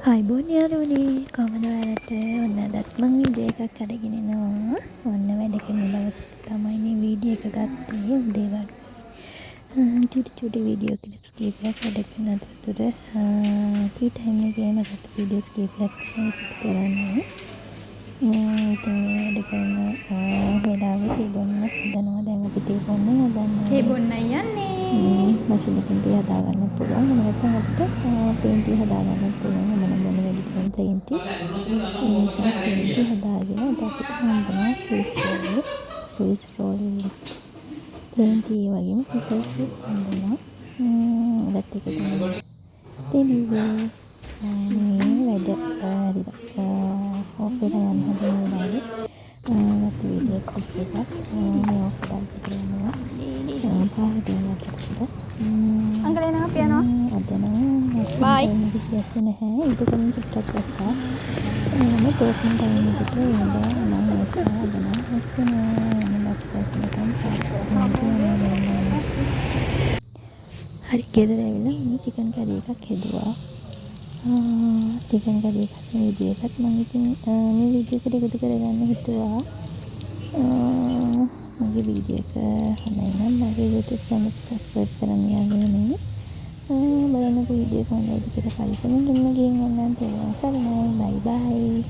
අයිබෝන් යාළුවනේ කොහමද ඔයාලට ඔන්න අදත් මං වීඩියෝ එකක් අරගෙන එනවා. ඔන්න වැඩ කරන දවසට තමයි මේ වීඩියෝ එක ගත්තේ උදේ වරුවේ. චුටි වීඩියෝ ක්ලිප්ස් කීපයක් වැඩ කරන අතරතුර ටී ටයිම් එකේම ගත්ත වීඩියෝස් කීපයක් තමයි පිට කරන්නේ. ඉතින් මේ වැඩ කරන වෙලාවේ තේ බොන්න හදනවා. දැන් අපි තේ බොන්න හදන්නේ. තේ බොන්නයි යන්නේ. මැෂින් එකෙන් තේ හදා ගන්න පුළුවන්. එහෙම නැත්නම් අපිට ප්ලේන් ටී හදා ගන්නත් පුළුවන්. මම නම් බොන්නේ වැඩිපුරම ප්ලේන් ටී. ඒ නිසා ප්ලේන් ටී හදාගෙන අද අපිට හම්බුණා ස්විස් රෝල් ප්ලේන් ටී වගේම ෆිසර් ටී හම්බුණා. ඒත් එක තමයි දෙලිවේ මේ වැඩ ඔෆ් වෙලා යන හදන වෙලාවේ ගත්ත වීඩියෝ ක්ලිප් එකක් මේ ඔෆ් දාලා තියෙනවා. පාරදී අතරතුර අංකලේ අපි යනවා. අද නම් බයි. විශේෂ නැහැ. ඊට කලින් චුට්ටක් ගත්තා. මම තෝකන් ටයිම් එකට ඉඳලා මම ඉස්සරහ ගමන් හරි ගෙදර ඇවිල්ලා මම චිකන් කරි එකක් හෙදුවා. චිකන් කරි එකක් වීඩියෝ එකක් මම ඉතින් මේ වීඩියෝ එකට එකතු කරගන්න හිතුවා. මගේ වීඩියෝ එක හොඳයි නම් මගේ YouTube channel subscribe කරන්න යාළුවනේ. බලන්න වීඩියෝ එක හොඳයි කියලා පරිස්සමෙන් ගිහින් යන්න. තේරුම් ගන්න. බයි බයි.